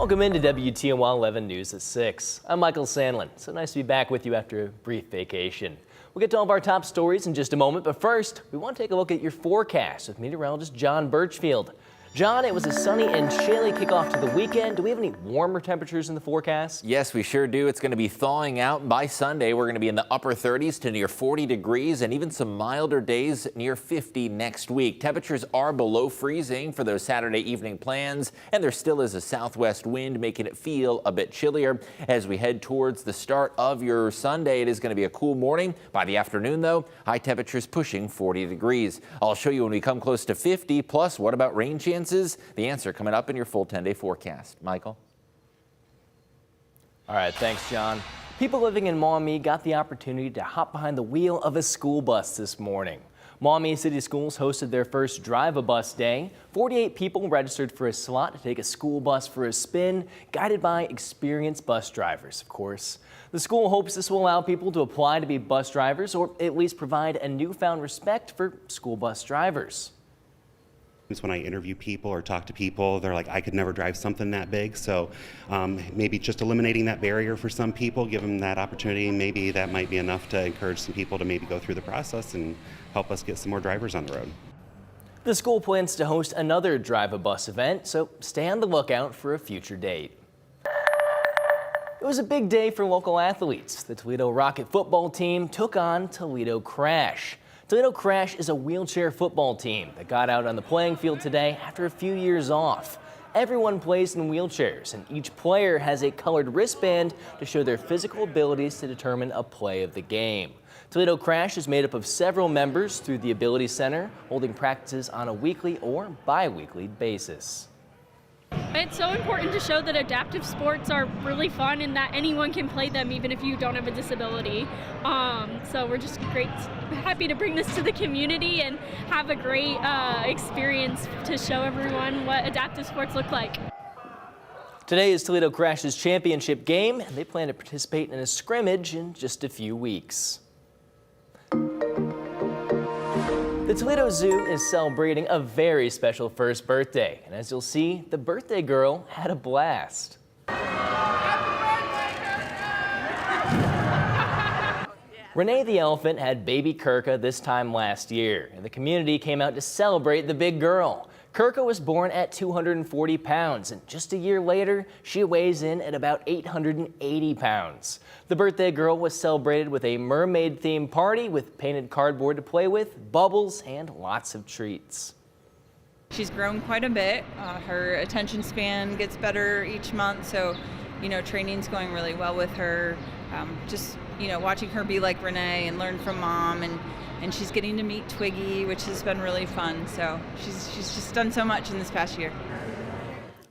Welcome into WTOL 11 News at 6. I'm Michael Sandlin. So nice to be back with you after a brief vacation. We'll get to all of our top stories in just a moment, but first, we want to take a look at your forecast with meteorologist John Birchfield. John, it was a sunny and chilly kickoff to the weekend. Do we have any warmer temperatures in the forecast? Yes, we sure do. It's going to be thawing out by Sunday. We're going to be in the upper 30s to near 40 degrees and even some milder days near 50 next week. Temperatures are below freezing for those Saturday evening plans, and there still is a southwest wind making it feel a bit chillier. As we head towards the start of your Sunday, it is going to be a cool morning. By the afternoon, though, high temperatures pushing 40 degrees. I'll show you when we come close to 50. Plus, what about rain chances? The answer coming up in your full 10-day forecast. Michael? All right, thanks, John. People living in Maumee got the opportunity to hop behind the wheel of a school bus this morning. Maumee City Schools hosted their first Drive-a-Bus Day. 48 people registered for a slot to take a school bus for a spin, guided by experienced bus drivers, of course. The school hopes this will allow people to apply to be bus drivers or at least provide a newfound respect for school bus drivers. When I interview people or talk to people, they're like, I could never drive something that big. So maybe just eliminating that barrier for some people, give them that opportunity, maybe that might be enough to encourage some people to maybe go through the process and help us get some more drivers on the road. The school plans to host another Drive-a-Bus event, so stay on the lookout for a future date. It was a big day for local athletes. The Toledo Rocket football team took on Toledo Crash. Toledo Crash is a wheelchair football team that got out on the playing field today after a few years off. Everyone plays in wheelchairs, and each player has a colored wristband to show their physical abilities to determine a play of the game. Toledo Crash is made up of several members through the Ability Center, holding practices on a weekly or bi-weekly basis. It's so important to show that adaptive sports are really fun and that anyone can play them even if you don't have a disability. So we're just happy to bring this to the community and have a great experience to show everyone what adaptive sports look like. Today is Toledo Crash's championship game, and they plan to participate in a scrimmage in just a few weeks. The Toledo Zoo is celebrating a very special first birthday, and as you'll see, the birthday girl had a blast. Renee the elephant had baby Kirka this time last year, and the community came out to celebrate the big girl. Kirka was born at 240 pounds, and just a year later, she weighs in at about 880 pounds. The birthday girl was celebrated with a mermaid-themed party with painted cardboard to play with, bubbles, and lots of treats. She's grown quite a bit. Her attention span gets better each month, so, training's going really well with her. Watching her be like Renee and learn from Mom, and she's getting to meet Twiggy, which has been really fun. So she's just done so much in this past year.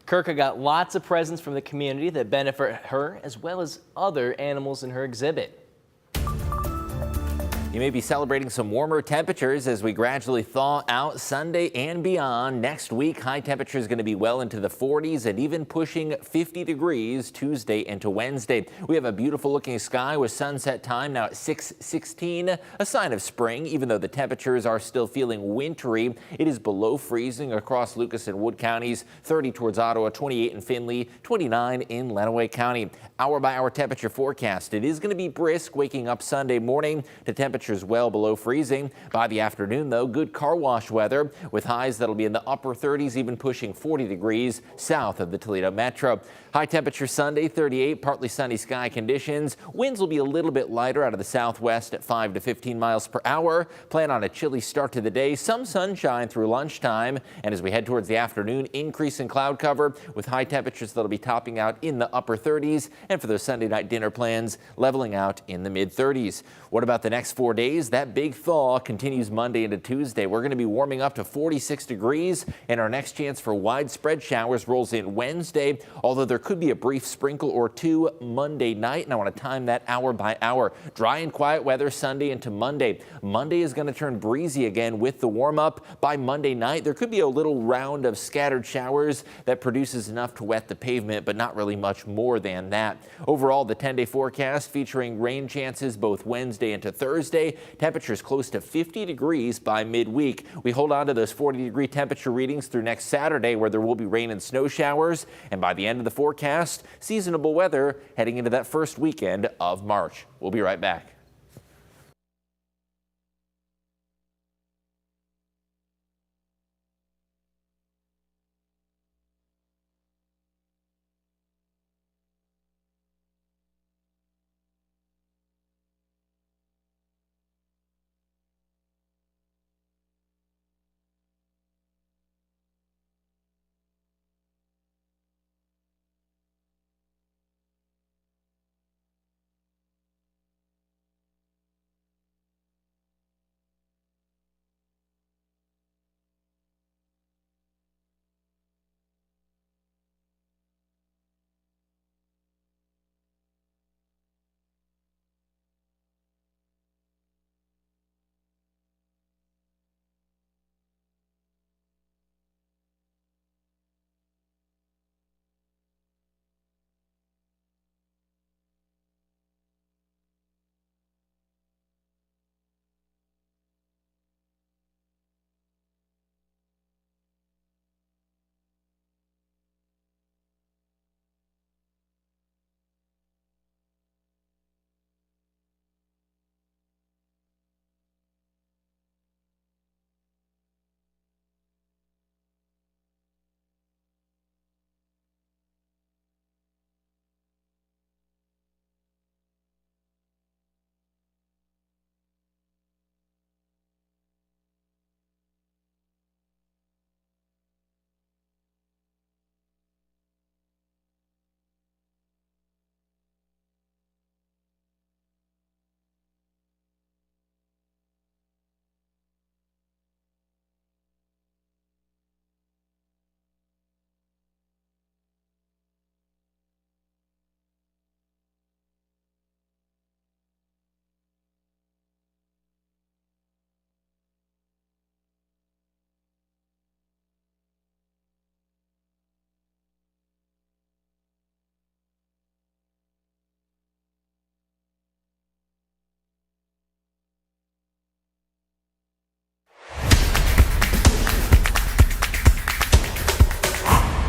Kirka got lots of presents from the community that benefit her as well as other animals in her exhibit. You may be celebrating some warmer temperatures as we gradually thaw out Sunday and beyond. Next week, high temperatures are going to be well into the 40s and even pushing 50 degrees Tuesday into Wednesday. We have a beautiful looking sky with sunset time now at 6:16, a sign of spring. Even though the temperatures are still feeling wintry, it is below freezing across Lucas and Wood counties, 30 towards Ottawa, 28 in Findlay, 29 in Lenawee County. Hour by hour temperature forecast. It is going to be brisk waking up Sunday morning to temperatures well below freezing. By the afternoon, though, good car wash weather with highs that'll be in the upper 30s, even pushing 40 degrees south of the Toledo Metro. High temperature Sunday, 38, partly sunny sky conditions. Winds will be a little bit lighter out of the southwest at 5 to 15 miles per hour. Plan on a chilly start to the day. Some sunshine through lunchtime. And as we head towards the afternoon, increase in cloud cover with high temperatures that'll be topping out in the upper 30s. And for those Sunday night dinner plans, leveling out in the mid 30s. What about the next 4 days? That big thaw continues Monday into Tuesday. We're going to be warming up to 46 degrees, and our next chance for widespread showers rolls in Wednesday, although there could be a brief sprinkle or two Monday night, and I want to time that hour by hour. Dry and quiet weather Sunday into Monday. Monday is going to turn breezy again with the warm-up. By Monday night, there could be a little round of scattered showers that produces enough to wet the pavement, but not really much more than that. Overall, the 10-day forecast featuring rain chances both Wednesday into Thursday. Wednesday. Temperatures close to 50 degrees by midweek. We hold on to those 40-degree temperature readings through next Saturday, where there will be rain and snow showers. And by the end of the forecast, seasonable weather heading into that first weekend of March. We'll be right back.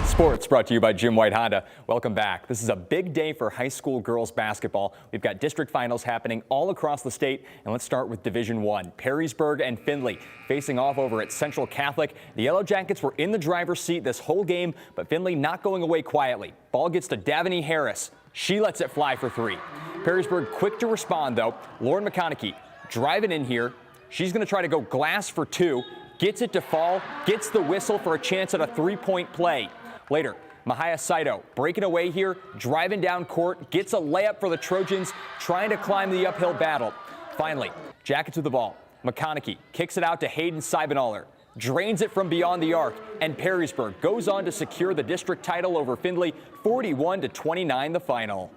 Sports brought to you by Jim White Honda. Welcome back. This is a big day for high school girls basketball. We've got district finals happening all across the state. And let's start with Division I. Perrysburg and Findlay facing off over at Central Catholic. The Yellow Jackets were in the driver's seat this whole game, but Findlay not going away quietly. Ball gets to Davini Harris. She lets it fly for three. Perrysburg quick to respond, though. Lauren McConaughey driving in here. She's going to try to go glass for two. Gets it to fall. Gets the whistle for a chance at a three-point play. Later, Mahia Saito breaking away here, driving down court, gets a layup for the Trojans, trying to climb the uphill battle. Finally, Jackets with the ball. McConaughey kicks it out to Hayden Seibenaller, drains it from beyond the arc, and Perrysburg goes on to secure the district title over Findlay, 41-29 the final.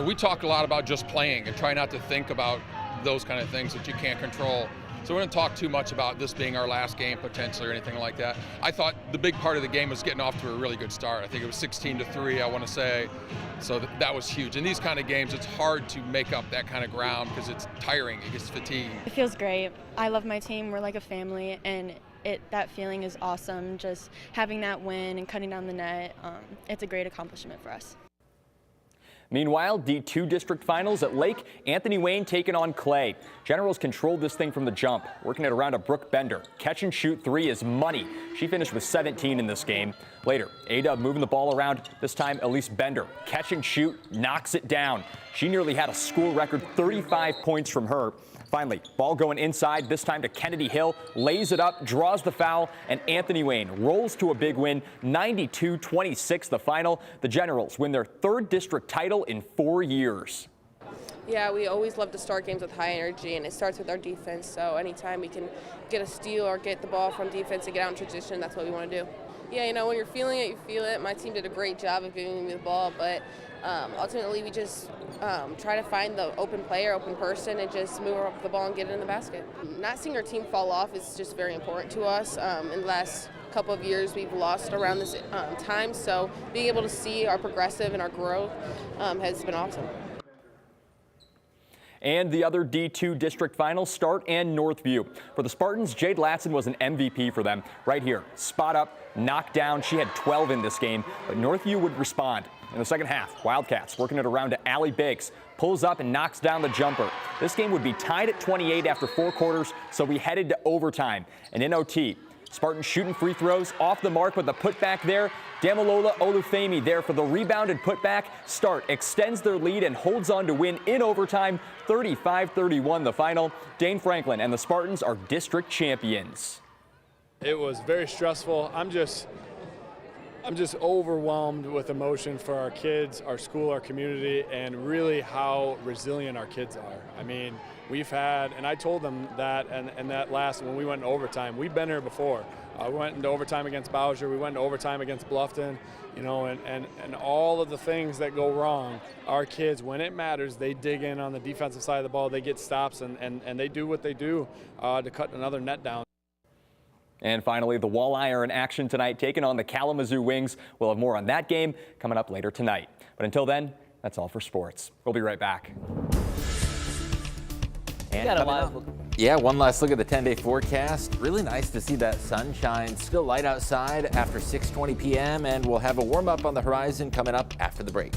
We talked a lot about just playing and try not to think about those kind of things that you can't control. So we don't talk too much about this being our last game potentially or anything like that. I thought the big part of the game was getting off to a really good start. I think it was 16-3, I want to say. So that was huge. In these kind of games, it's hard to make up that kind of ground because it's tiring, it gets fatiguing. It feels great. I love my team. We're like a family, and that feeling is awesome. Just having that win and cutting down the net, it's a great accomplishment for us. Meanwhile, D2 district finals at Lake, Anthony Wayne taking on Clay. Generals controlled this thing from the jump, working it around to Brooke Bender. Catch and shoot three is money. She finished with 17 in this game. Later, A-Dub moving the ball around, this time Elise Bender. Catch and shoot, knocks it down. She nearly had a school record 35 points from her. Finally, ball going inside, this time to Kennedy Hill, lays it up, draws the foul, and Anthony Wayne rolls to a big win, 92-26 the final. The Generals win their third district title in 4 years. Yeah, we always love to start games with high energy, and it starts with our defense. So anytime we can get a steal or get the ball from defense and get out in transition, that's what we want to do. Yeah, you know, when you're feeling it, you feel it. My team did a great job of giving me the ball, but ultimately we just try to find the open player, open person, and just move up the ball and get it in the basket. Not seeing our team fall off is just very important to us. In the last couple of years, we've lost around this time, so being able to see our progressive and our growth has been awesome. And the other D2 district finals start in Northview. For the Spartans, Jade Latson was an MVP for them. Right here, spot up, knocked down. She had 12 in this game, but Northview would respond. In the second half, Wildcats working it around to Allie Biggs. Pulls up and knocks down the jumper. This game would be tied at 28 after 4 quarters, so we headed to overtime. And in OT, Spartans shooting free throws off the mark with the putback there. Damalola Olufemi there for the rebounded putback. Start extends their lead and holds on to win in overtime. 35-31 the final. Dane Franklin and the Spartans are district champions. It was very stressful. I'm just overwhelmed with emotion for our kids, our school, our community, and really how resilient our kids are. I mean, we've had, and I told them that, and that last, when we went into overtime, we've been here before. We went into overtime against Bowser, we went into overtime against Bluffton, you know, and all of the things that go wrong, our kids, when it matters, they dig in on the defensive side of the ball, they get stops, and they do what they do to cut another net down. And finally, the Walleye are in action tonight, taking on the Kalamazoo Wings. We'll have more on that game coming up later tonight. But until then, that's all for sports. We'll be right back. And one last look at the 10-day forecast. Really nice to see that sunshine. Still light outside after 6:20 p.m. and we'll have a warm-up on the horizon coming up after the break.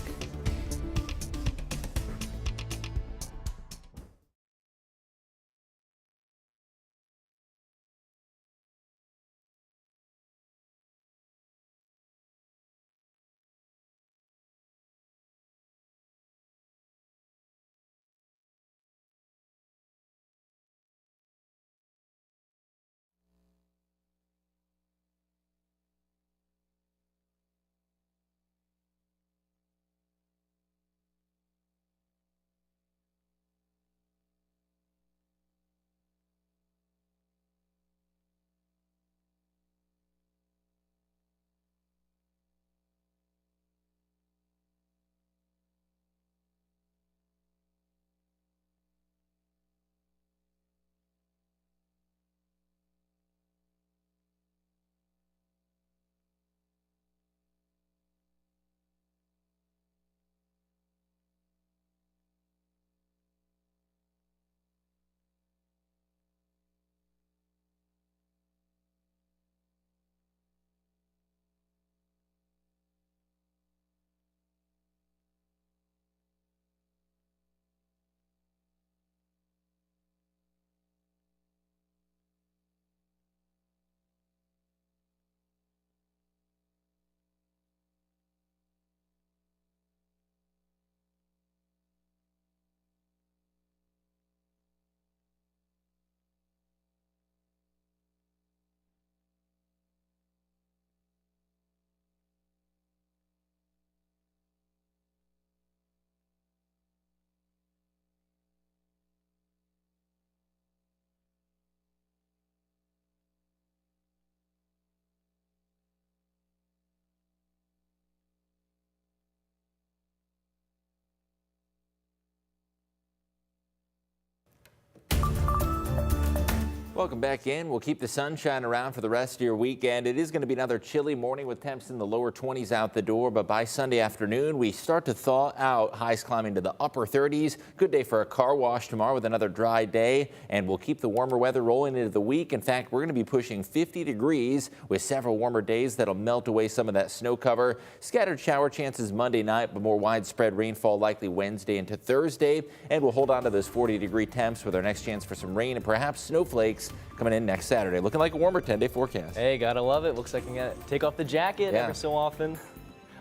Welcome back in. We'll keep the sunshine around for the rest of your weekend. It is going to be another chilly morning with temps in the lower 20s out the door, but by Sunday afternoon, we start to thaw out, highs climbing to the upper 30s. Good day for a car wash tomorrow with another dry day, and we'll keep the warmer weather rolling into the week. In fact, we're going to be pushing 50 degrees with several warmer days that'll melt away some of that snow cover. Scattered shower chances Monday night, but more widespread rainfall likely Wednesday into Thursday, and we'll hold on to those 40-degree temps with our next chance for some rain and perhaps snowflakes coming in next Saturday. Looking like a warmer 10-day forecast. Hey, gotta love it. Looks like you gotta take off the jacket every so often.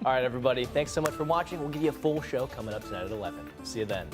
All right, everybody. Thanks so much for watching. We'll give you a full show coming up tonight at 11. See you then.